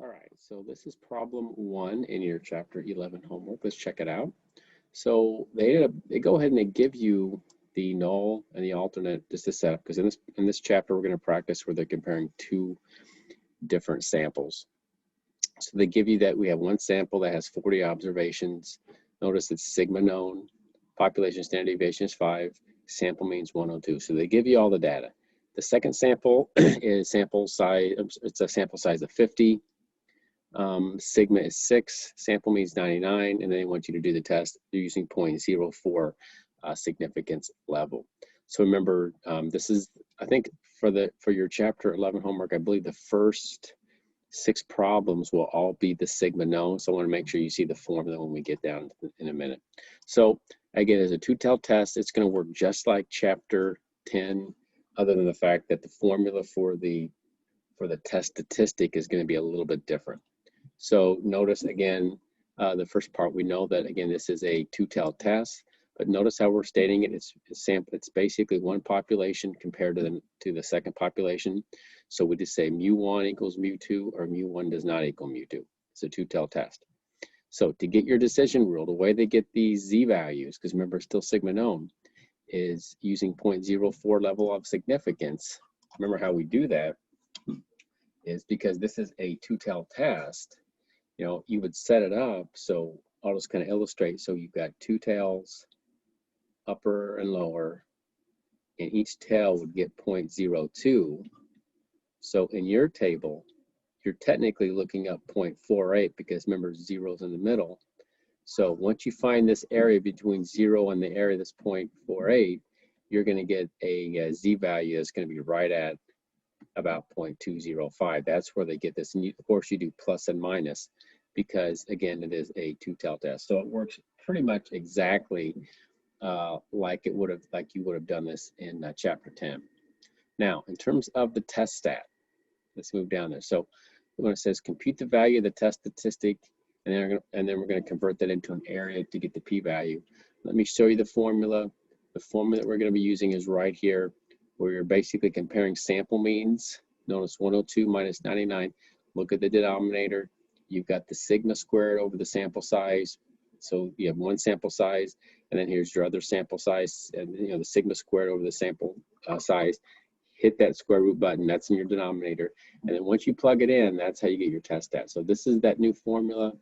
All right, so this is problem 1 in your chapter 11 homework. Let's check it out. So they go ahead and they give you the null and the alternate just to set up, because in this chapter we're going to practice where they're comparing two different samples. So they give you that we have one sample that has 40 observations. Notice it's sigma known, population standard deviation is 5, sample means 102. So they give you all the data. The second sample is sample size, it's a sample size of 50. Sigma is 6, sample means 99, and then they want you to do the test. They're using 0.04 significance level. So remember, this is, I think, for your chapter 11 homework, I believe the first 6 problems will all be the sigma known. So I want to make sure you see the formula when we get down in a minute. So again, as a two-tailed test, it's going to work just like chapter 10, other than the fact that the formula for the test statistic is going to be a little bit different. So notice again, the first part, we know that again, this is a two-tailed test, but notice how we're stating it. It's basically one population compared to the second population. So we just say mu1 equals mu2, or mu1 does not equal mu2. It's a two-tailed test. So to get your decision rule, the way they get these z values, because remember it's still sigma known, is using 0.04 level of significance. Remember how we do that is because this is a two-tailed test. You would set it up, so I'll just kind of illustrate. So you've got two tails, upper and lower, and each tail would get 0.02. So in your table, you're technically looking up 0.48 because remember, zero's in the middle. So once you find this area between 0 and the area that's 0.48, you're going to get a z value that's going to be right at about 0.205. That's where they get this. And of course, you do plus and minus, because again, it is a two-tailed test. So it works pretty much exactly like you would have done this in chapter 10. Now, in terms of the test stat, let's move down there. So when it says compute the value of the test statistic, and then we're going to convert that into an area to get the p-value. Let me show you the formula. The formula that we're going to be using is right here, where you're basically comparing sample means. Notice 102 minus 99. Look at the denominator. You've got the sigma squared over the sample size. So you have one sample size, and then here's your other sample size, and the sigma squared over the sample size. Hit that square root button, that's in your denominator. And then once you plug it in, that's how you get your test stat. So this is that new formula.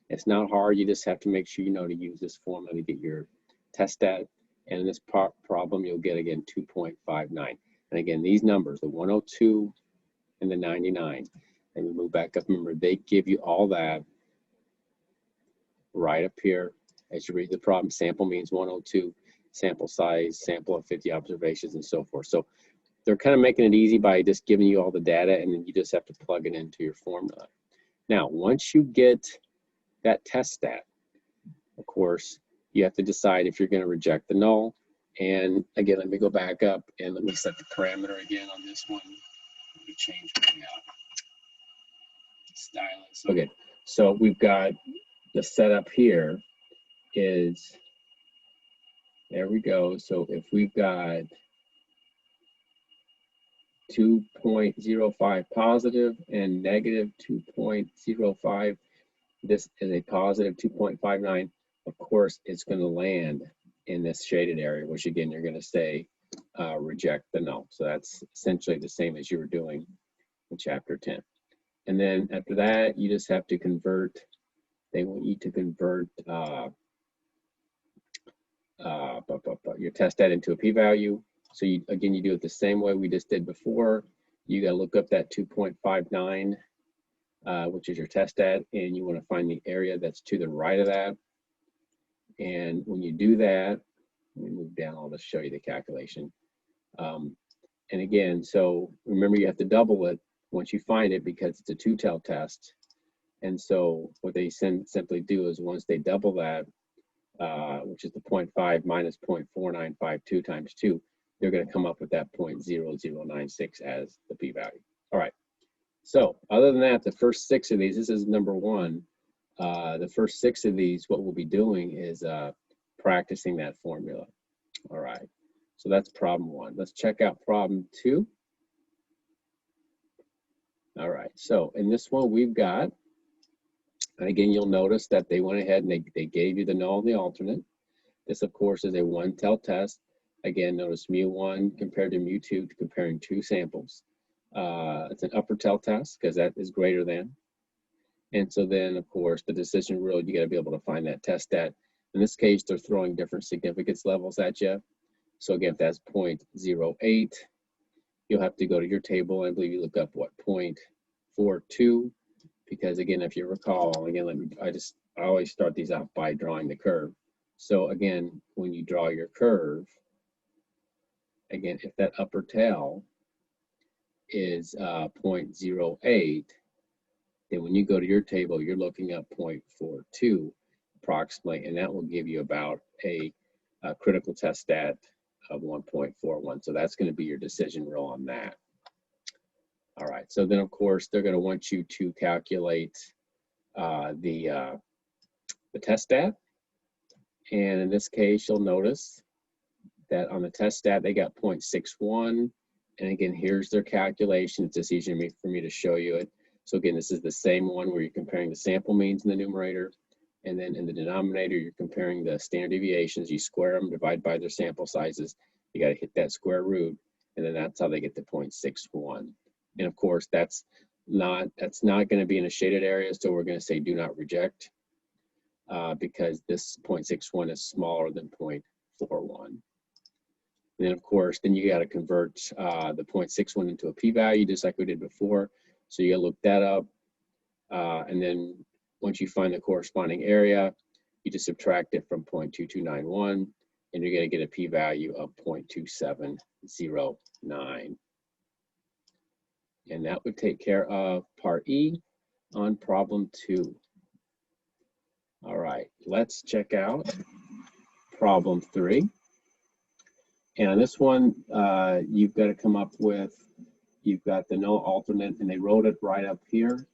It's not hard, you just have to make sure you know to use this formula to get your test stat. And in this problem, you'll get, again, 2.59. And again, these numbers, the 102 and the 99, and we move back up, remember, they give you all that right up here as you read the problem. Sample means 102, sample size, sample of 50 observations, and so forth. So they're kind of making it easy by just giving you all the data, and then you just have to plug it into your formula. Now, once you get that test stat, of course, you have to decide if you're going to reject the null. And again, let me go back up and let me set the parameter again on this one. Let me change my stylus. Okay, so we've got the setup here is, there we go. So if we've got 2.05 positive and negative 2.05, this is a positive 2.59. Of course, it's going to land in this shaded area, which again, you're going to say reject the null. So that's essentially the same as you were doing in chapter 10. And then after that, you just have to convert, they want you to convert your test stat into a p-value. So again, you do it the same way we just did before. You got to look up that 2.59, which is your test stat, and you want to find the area that's to the right of that. And when you do that, let me move down, I'll just show you the calculation. And again, so remember, you have to double it once you find it because it's a two-tailed test. And so what they simply do is once they double that, which is the 0.5 minus 0.4952 times 2, they're going to come up with that 0.0096 as the p-value. All right. So other than that, the first 6 of these, this is number 1. The first 6 of these, what we'll be doing is practicing that formula. All right. So that's problem 1. Let's check out problem 2. All right, so in this one we've got, and again, you'll notice that they went ahead and they gave you the null and the alternate. This, of course, is a one-tailed test. Again, notice mu1 compared to mu2 comparing two samples. It's an upper tail test because that is greater than. And so then, of course, the decision rule, you got to be able to find that test stat. In this case, they're throwing different significance levels at you. So again, if that's 0.08, you'll have to go to your table. I believe you look up what, 0.42, because again, if you recall, again, I always start these out by drawing the curve. So again, when you draw your curve, again, if that upper tail is 0.08, then when you go to your table, you're looking up 0.42 approximately, and that will give you about a critical test stat of 1.41. So that's going to be your decision rule on that. All right, so then of course they're going to want you to calculate the test stat, and in this case you'll notice that on the test stat they got 0.61, and again here's their calculation. It's just easier for me to show you it. So again, this is the same one where you're comparing the sample means in the numerator, and then in the denominator you're comparing the standard deviations. You square them, divide by their sample sizes. You got to hit that square root, and then that's how they get the 0.61. And of course, that's not going to be in a shaded area, so we're going to say do not reject because this 0.61 is smaller than 0.41. And then of course, then you got to convert the 0.61 into a p-value just like we did before. So you got to look that up, and then once you find the corresponding area, you just subtract it from 0.2291, and you're going to get a p-value of 0.2709. And that would take care of part E on problem 2. All right, let's check out problem 3. And on this one, you've got to come up with, you've got the null alternate, and they wrote it right up here.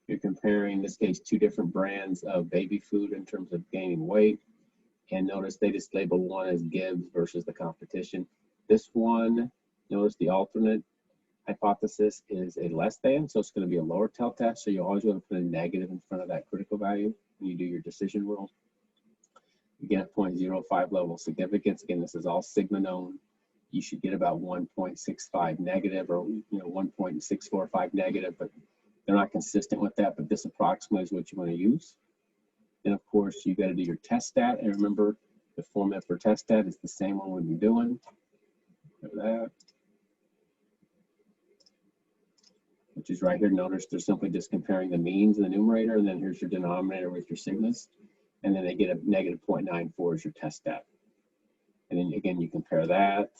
You're comparing, in this case, two different brands of baby food in terms of gaining weight. And notice they just labeled one as Gibbs versus the competition. This one, notice the alternate hypothesis is a less than, so it's going to be a lower tail test. So you always want to put a negative in front of that critical value when you do your decision rule. Again, at 0.05 level significance, again, this is all sigma known. You should get about 1.65 negative, or 1.645 negative, but they're not consistent with that. But this approximately is what you want to use. Then of course you got to do your test stat, and remember the format for test stat is the same one we've been doing. That, which is right here. Notice they're simply just comparing the means in the numerator, and then here's your denominator with your sigmas, and then they get a negative 0.94 as your test stat. And then again, you compare that.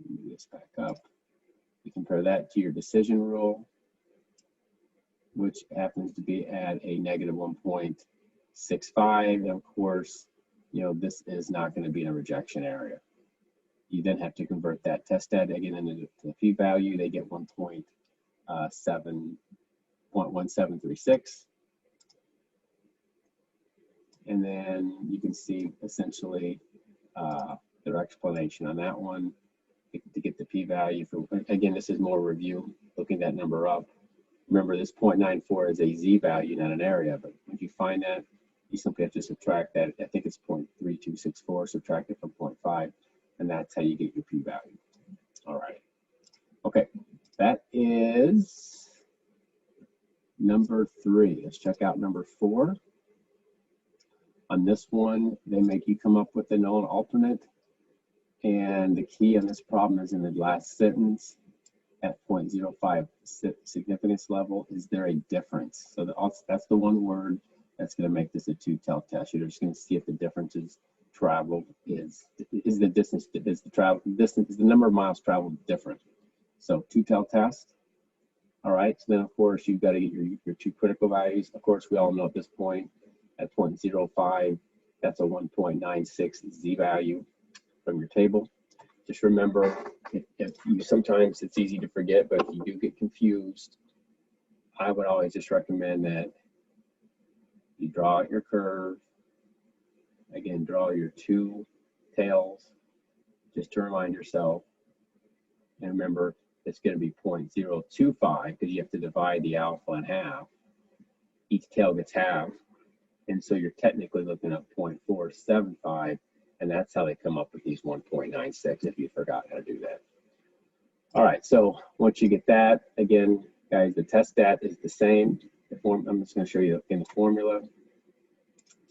Move this back up. You compare that to your decision rule, which happens to be at a negative 1.65. And of course, this is not going to be in a rejection area. You then have to convert that test stat again into the p-value. They get 1.1736. And then you can see essentially their explanation on that one to get the p-value. Again, this is more review, looking that number up. Remember, this 0.94 is a z-value, not an area, but when you find that, you simply have to subtract that. I think it's 0.3264, subtract it from 0.5, and that's how you get your p-value. All right. Okay, that is number 3. Let's check out number 4. On this one, they make you come up with a null and alternate, and the key on this problem is in the last sentence. At 0.05 significance level, is there a difference? So that's the one word that's going to make this a two-tailed test. You're just going to see if the differences traveled is the distance, is the number of miles traveled different. So two-tailed test. All right, so then of course you've got to get your two critical values. Of course, we all know at this point at 0.05, that's a 1.96 z-value from your table. Just remember, if you sometimes it's easy to forget, but if you do get confused, I would always just recommend that you draw out your curve. Again, draw your two tails just to remind yourself. And remember, it's going to be 0.025 because you have to divide the alpha in half. Each tail gets half. And so you're technically looking at 0.475, and that's how they come up with these 1.96 if you forgot how to do that. All right, so once you get that, again, guys, the test stat is the same. I'm just going to show you in the formula.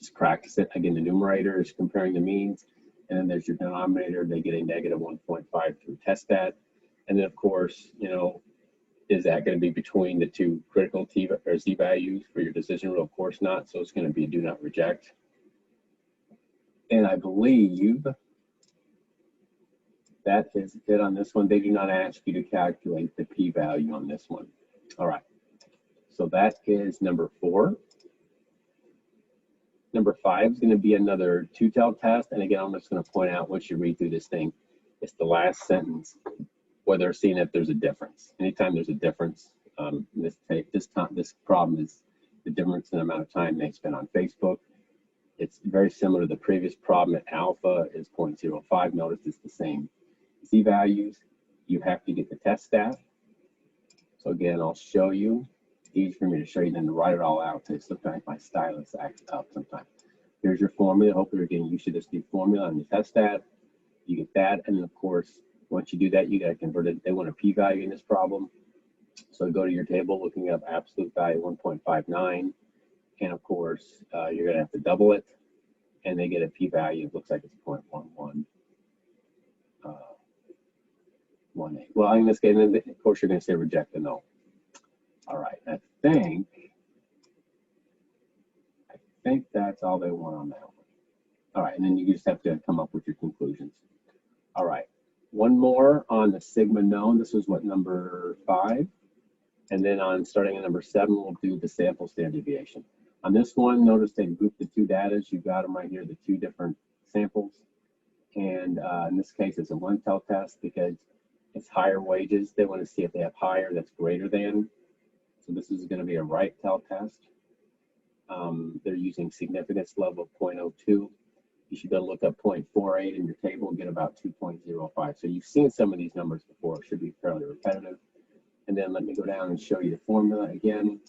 Just practice it. Again, the numerator is comparing the means, and then there's your denominator. They get a negative 1.5 through test stat. And then, of course, you know, is that going to be between the two critical T or Z values for your decision rule? Of course not. So it's going to be do not reject. And I believe that is it on this one. They do not ask you to calculate the p-value on this one. All right. So that is number 4. Number 5 is going to be another two-tail test. And again, I'm just going to point out once you read through this thing, it's the last sentence where they're seeing if there's a difference. Anytime there's a difference, this problem is the difference in the amount of time they spend on Facebook. It's very similar to the previous problem at alpha is 0.05. Notice it's the same Z values. You have to get the test stat. So again, I'll show you. It's easy for me to show you than to write it all out. Because sometimes my stylus acts up sometimes. Here's your formula. Hopefully you're getting used to this new formula and the test stat. You get that, and then of course, once you do that, you got to convert it. They want a p-value in this problem. So go to your table, looking up absolute value 1.59. And of course, you're going to have to double it. And they get a p-value. It looks like it's 0.1118. Well, in this case, then of course, you're going to say reject the null. All right. I think that's all they want on that one. All right. And then you just have to come up with your conclusions. All right. One more on the sigma known. This was what, number 5. And then on starting at number 7, we'll do the sample standard deviation. On this one, notice they grouped the two data. You've got them right here, the two different samples. And in this case, it's a one-tail test because it's higher wages. They want to see if they have higher that's greater than. So this is going to be a right tail test. They're using significance level of 0.02. You should be able to look up 0.48 in your table and get about 2.05. So you've seen some of these numbers before. It should be fairly repetitive. And then let me go down and show you the formula again.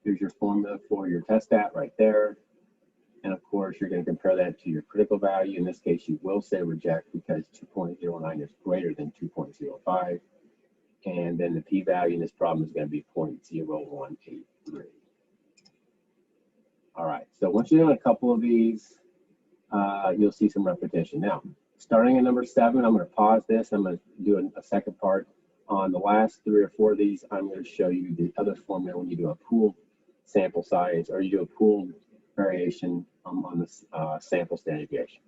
Here's your formula for your test stat right there. And of course, you're going to compare that to your critical value. In this case, you will say reject because 2.09 is greater than 2.05. And then the p-value in this problem is going to be 0.0183. All right, so once you've done a couple of these, you'll see some repetition. Now, starting at number 7, I'm going to pause this. I'm going to do a second part. On the last 3 or 4 of these, I'm going to show you the other formula when you do a pooled sample size or you do a pooled variation on the sample standard deviation.